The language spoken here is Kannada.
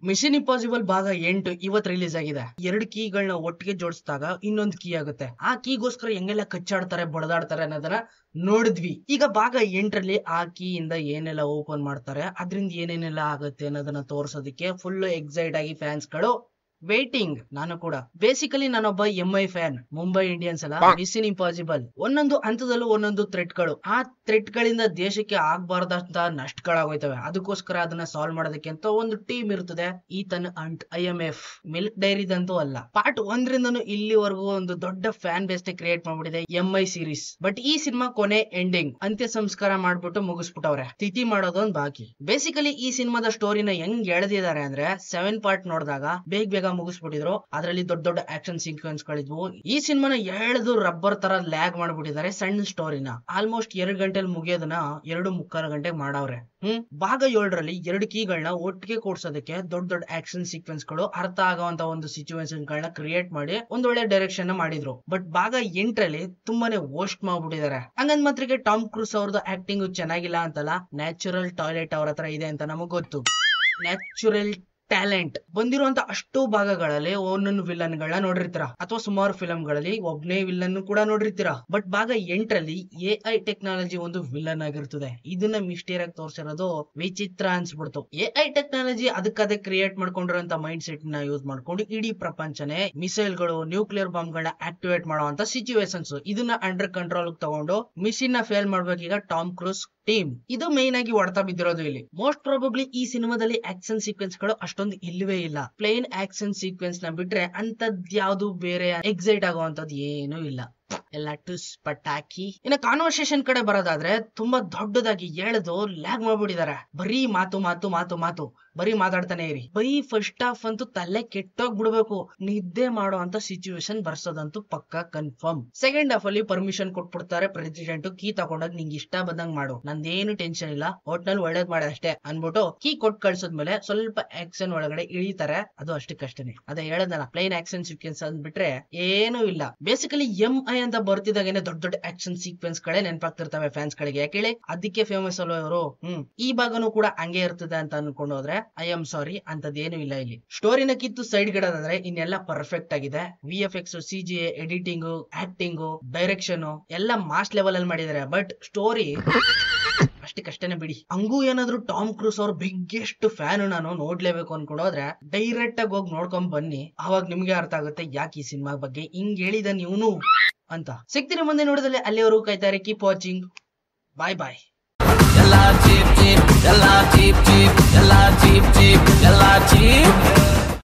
ಮಿಷನ್ ಇಂಪಾಸಿಬಲ್ ಭಾಗ 8 ಇವತ್ ರಿಲೀಸ್ ಆಗಿದೆ. 2 ಕೀಗಳನ್ನ ಒಟ್ಟಿಗೆ ಜೋಡಿಸಿದಾಗ ಇನ್ನೊಂದು ಕೀ ಆಗುತ್ತೆ. ಆ ಕೀಗೋಸ್ಕರ ಹೆಂಗೆಲ್ಲ ಕಚ್ಚಾಡ್ತಾರೆ ಬಡದಾಡ್ತಾರೆ ಅನ್ನೋದನ್ನ ನೋಡಿದ್ವಿ. ಈಗ ಭಾಗ 8ರಲ್ಲಿ ಆ ಕೀ ಇಂದ ಏನೆಲ್ಲ ಓಪನ್ ಮಾಡ್ತಾರೆ, ಅದ್ರಿಂದ ಏನೇನೆಲ್ಲ ಆಗುತ್ತೆ ಅನ್ನೋದನ್ನ ತೋರ್ಸೋದಕ್ಕೆ ಫುಲ್ ಎಕ್ಸೈಟ್ ಆಗಿ ಫ್ಯಾನ್ಸ್ ಗಳು ವೇಟಿಂಗ್. ನಾನು ಕೂಡ ಬೇಸಿಕಲಿ ನಾನೊಬ್ಬ MI ಫ್ಯಾನ್. ಮುಂಬೈ ಇಂಡಿಯನ್ಸ್ ಅಲ್ಲ, ಮಿಷನ್ ಇಂಪಾಸಿಬಲ್ ಒಂದೊಂದು ಹಂತದಲ್ಲೂ ಒಂದೊಂದು ಥ್ರೆಟ್ ಗಳು, ಆ ಥ್ರೆಟ್ ಗಳಿಂದ ದೇಶಕ್ಕೆ ಆಗ್ಬಾರ್ದಂತ ನಷ್ಟಗಳಾಗೋಯ್ತವೆ. ಅದಕ್ಕೋಸ್ಕರ ಅದನ್ನ ಸಾಲ್ವ್ ಮಾಡೋದಕ್ಕೆ ಅಂತ ಒಂದು ಟೀಮ್ ಇರ್ತದೆ. ಈತನ್ ಅಂಡ್ IMF ಮಿಲ್ಕ್ ಡೈರಿದಂತೂ ಅಲ್ಲ. ಪಾರ್ಟ್ 1ರಿಂದನೂ ಇಲ್ಲಿವರೆಗೂ ಒಂದು ದೊಡ್ಡ ಫ್ಯಾನ್ ಬೇಸ್ ಕ್ರಿಯೇಟ್ ಮಾಡ್ಬಿಟ್ಟಿದೆ MI ಸೀರೀಸ್. ಬಟ್ ಈ ಸಿನಿಮಾ ಕೊನೆ ಎಂಡಿಂಗ್ ಅಂತ್ಯ ಸಂಸ್ಕಾರ ಮಾಡ್ಬಿಟ್ಟು ಮುಗಿಸ್ಬಿಟ್ಟವ್ರೆ. ತಿಥಿ ಮಾಡೋದೊಂದು ಬಾಕಿ. ಬೇಸಿಕಲಿ ಈ ಸಿನಿಮಾದ ಸ್ಟೋರಿನ ಹೆಂಗ್ ಎಳೆದಿದ್ದಾರೆ ಅಂದ್ರೆ 7 ಪಾರ್ಟ್ ನೋಡಿದಾಗ ಬೇಗ ಮುಗಿಸ್ಬಿಟ್ಟಿದ್ರು. ಅದರಲ್ಲಿ ದೊಡ್ಡ ದೊಡ್ಡ ಆಕ್ಷನ್ ಸೀಕ್ವೆನ್ಸ್ ಗಳಿದ್ವು. ಈ ಸಿನಿಮಾನ ಎಳೆದು ರಬ್ಬರ್ ತರ ಲ್ಯಾಗ್ ಮಾಡ್ಬಿಟ್ಟಿದ್ದಾರೆ. ಸಣ್ಣ ಸ್ಟೋರಿನ ಆಲ್ಮೋಸ್ಟ್ 2 ಗಂಟೆಲಿ ಮುಗಿಯೋದನ್ನ 2.25 ಗಂಟೆಗೆ ಮಾಡವ್ರೆ. ಭಾಗ 7ರಲ್ಲಿ 2 ಕೀಗಳನ್ನ ಒಟ್ಟಿಗೆ ಕೂಡ್ಸೋದಕ್ಕೆ ದೊಡ್ಡ ದೊಡ್ಡ ಆಕ್ಷನ್ ಸೀಕ್ವೆನ್ಸ್ ಗಳು, ಅರ್ಥ ಆಗುವಂತ ಒಂದು ಸಿಚುವೇಶನ್ ಗಳನ್ನ ಕ್ರಿಯೇಟ್ ಮಾಡಿ ಒಂದೊಳ್ಳೆ ಡೈರೆಕ್ಷನ್ ಮಾಡಿದ್ರು. ಬಟ್ ಭಾಗ 8ರಲ್ಲಿ ತುಂಬಾನೇ ವರ್ಸ್ಟ್ ಮಾಡ್ಬಿಟ್ಟಿದ್ದಾರೆ. ಹಂಗಂದ್ ಮಾತ್ರಕ್ಕೆ ಟಾಮ್ ಕ್ರೂಸ್ ಅವ್ರದ್ದು ಆಕ್ಟಿಂಗ್ ಚೆನ್ನಾಗಿಲ್ಲ ಅಂತಲ್ಲ, ನ್ಯಾಚುರಲ್ ಟಾಯ್ಲೆಟ್ ಅವ್ರ ಹತ್ರ ಇದೆ ಅಂತ ನಮಗ್ ಗೊತ್ತು. ನ್ಯಾಚುರಲ್ ಟ್ಯಾಲೆಂಟ್ ಬಂದಿರುವಂತ ಅಷ್ಟು ಭಾಗಗಳಲ್ಲಿ ಒಂದೊಂದು ವಿಲನ್ ಗಳನ್ನ ನೋಡಿರ್ತೀರ, ಅಥವಾ ಸುಮಾರು ಫಿಲಂ ಗಳಲ್ಲಿ ಒಬ್ನೇ ವಿಲನ್ ಕೂಡ ನೋಡಿರ್ತೀರ. ಬಟ್ ಭಾಗ 8ರಲ್ಲಿ AI ಟೆಕ್ನಾಲಜಿ ಒಂದು ವಿಲನ್ ಆಗಿರ್ತದೆ. ಇದನ್ನ ಮಿಸ್ಟೇರ್ ಆಗಿ ತೋರಿಸಿರೋದು ವಿಚಿತ್ರ ಅನ್ಸ್ಬಿಡ್ತು. AI ಟೆಕ್ನಾಲಜಿ ಅದಕ್ಕದೇ ಕ್ರಿಯೇಟ್ ಮಾಡ್ಕೊಂಡಿರುವಂತ ಮೈಂಡ್ ಸೆಟ್ ನ ಯೂಸ್ ಮಾಡ್ಕೊಂಡು ಇಡೀ ಪ್ರಪಂಚನೇ ಮಿಸೈಲ್ ಗಳು, ನ್ಯೂಕ್ಲಿಯರ್ ಬಾಂಬ್ ಗಳನ್ನ ಆಕ್ಟಿವೇಟ್ ಮಾಡುವಂತ ಸಿಚುವೇಶನ್ಸ್, ಇದನ್ನ ಅಂಡರ್ ಕಂಟ್ರೋಲ್ ತಗೊಂಡು ಮಿಷನ್ ನ ಫೇಲ್ ಮಾಡ್ಬೇಕೀಗ ಟಾಮ್ ಕ್ರೂಸ್ ಟೀಮ್. ಇದು ಮೇನ್ ಆಗಿ ಹೊಡ್ತಾ ಬಿದ್ದಿರೋದು ಇಲ್ಲಿ. ಮೋಸ್ಟ್ ಪ್ರಾಬಬ್ಲಿ ಈ ಸಿನಿಮಾದಲ್ಲಿ ಆಕ್ಷನ್ ಸೀಕ್ವೆನ್ಸ್ ಗಳು ಅಷ್ಟೊಂದು ಇಲ್ಲವೇ ಇಲ್ಲ. ಪ್ಲೇನ್ ಆಕ್ಷನ್ ಸೀಕ್ವೆನ್ಸ್ ನ ಬಿಟ್ರೆ ಅಂತದ್ಯಾವ್ದು ಬೇರೆ ಎಕ್ಸೈಟ್ ಆಗುವಂತದ್ದು ಏನೂ ಇಲ್ಲ. ಎಲ್ಲ ಟುಸ್ ಪಟಾಕಿ. ಇನ್ನ ಕಾನ್ವರ್ಸೇಷನ್ ಕಡೆ ಬರೋದಾದ್ರೆ ತುಂಬಾ ದೊಡ್ಡದಾಗಿ ಎಳೆದು ಲ್ಯಾಗ್ ಮಾಡ್ಬಿಟ್ಟಿದ್ದಾರೆ. ಬರೀ ಮಾತು ಮಾತು ಮಾತು ಮಾತು, ಬರೀ ಮಾತಾಡ್ತಾನೆ ಇರಿ. ಬರೀ ಫಸ್ಟ್ ಹಾಫ್ ಅಂತೂ ತಲೆ ಕೆಟ್ಟೋಗ್ ಬಿಡ್ಬೇಕು. ನಿದ್ದೆ ಮಾಡೋ ಅಂತ ಸಿಚುವೇಶನ್ ಬರ್ಸೋದಂತೂ ಪಕ್ಕಾ ಕನ್ಫರ್ಮ್. ಸೆಕೆಂಡ್ ಹಾಫ್ ಅಲ್ಲಿ ಪರ್ಮಿಷನ್ ಕೊಟ್ಬಿಡ್ತಾರೆ ಪ್ರೆಸಿಡೆಂಟ್, ಕೀ ತಗೊಂಡಾಗ ನಿಂಗೆ ಇಷ್ಟ ಬಂದಂಗ್ ಮಾಡು, ನಂದೇನು ಟೆನ್ಷನ್ ಇಲ್ಲ, ಒಟ್ನಲ್ಲಿ ಒಳ್ಳೇದ್ ಮಾಡ ಅಷ್ಟೇ ಅನ್ಬಿಟ್ಟು ಕೀ ಕೊಟ್ಟು ಕಳ್ಸದ್ಮೇಲೆ ಸ್ವಲ್ಪ ಆಕ್ಷನ್ ಒಳಗಡೆ ಇಳಿತಾರೆ. ಅದು ಅಷ್ಟಕ್ಕಷ್ಟೇನೆ. ಅದೇ ಹೇಳದಲ್ಲ, ಪ್ಲೈನ್ ಆಕ್ಷನ್ ಸೀಕ್ವೆನ್ಸ್ ಅಂದ್ಬಿಟ್ರೆ ಏನೂ ಇಲ್ಲ. ಬೇಸಿಕಲಿ MI ಅಂತ ಬರ್ತಿದಾಗೇನೆ ದೊಡ್ಡ ದೊಡ್ಡ ಆಕ್ಷನ್ ಸೀಕ್ವೆನ್ಸ್ ಗಳೇ ನೆನಪಾಗ್ತಿರ್ತವೆ ಫ್ಯಾನ್ಸ್ ಗಳಿಗೆ. ಯಾಕೆ ಹೇಳಿ, ಅದಕ್ಕೆ ಫೇಮಸ್ ಅಲ್ವ ಇವರು. ಈ ಭಾಗನೂ ಕೂಡ ಹಂಗೆ ಇರ್ತದೆ ಅಂತ ಅನ್ಕೊಂಡು ಹೋದ್ರೆ ಐ ಆಮ್ ಸಾರಿ, ಅಂತದೇನು ಇಲ್ಲ ಇಲ್ಲಿ. ಸ್ಟೋರಿನ ಕಿತ್ತು ಸೈಡ್ ಗಿಡೋದಾದ್ರೆ ಇನ್ನೆಲ್ಲ ಪರ್ಫೆಕ್ಟ್ ಆಗಿದೆ. VFX, CGI, editing, acting, direction ಎಲ್ಲ ಮಾಸ್ ಲೆವೆಲ್ ಅಲ್ಲಿ ಮಾಡಿದ್ದಾರೆ. ಬಟ್ ಸ್ಟೋರಿ ಅಷ್ಟಕ್ಕಷ್ಟೇನೆ ಬಿಡಿ. ಹಂಗೂ ಏನಾದ್ರು ಟಾಮ್ ಕ್ರೂಸ್ ಅವ್ರ ಬಿಗ್ಗೆಸ್ಟ್ ಫ್ಯಾನ್ ನಾನು, ನೋಡ್ಲೇಬೇಕು ಅನ್ಕೊಂಡು ಹೋದ್ರೆ ಡೈರೆಕ್ಟ್ ಆಗಿ ಹೋಗಿ ನೋಡ್ಕೊಂಡ್ ಬನ್ನಿ. ಅವಾಗ ನಿಮ್ಗೆ ಅರ್ಥ ಆಗುತ್ತೆ ಯಾಕೆ ಈ ಸಿನಿಮಾ ಬಗ್ಗೆ ಹಿಂಗ್ ಹೇಳಿದ ನೀವ್ನು ಅಂತ. ಸಿಗ್ತೀನಿ ಮುಂದೆ ನೋಡಿದಲ್ಲಿ. ಅಲ್ಲಿವರೆಗೂ ಕಾಯ್ತಾರೆ. Keep watching. ಬಾಯ್ ಬಾಯ್. ಎಲ್ಲ ಚೀಪ್ ಚೀಪ್, ಎಲ್ಲ ಚೀಪ್ ಚೀಪ್, ಎಲ್ಲ ಚೀಪ್ ಚೀಪ್, ಎಲ್ಲ ಚೀಪ್.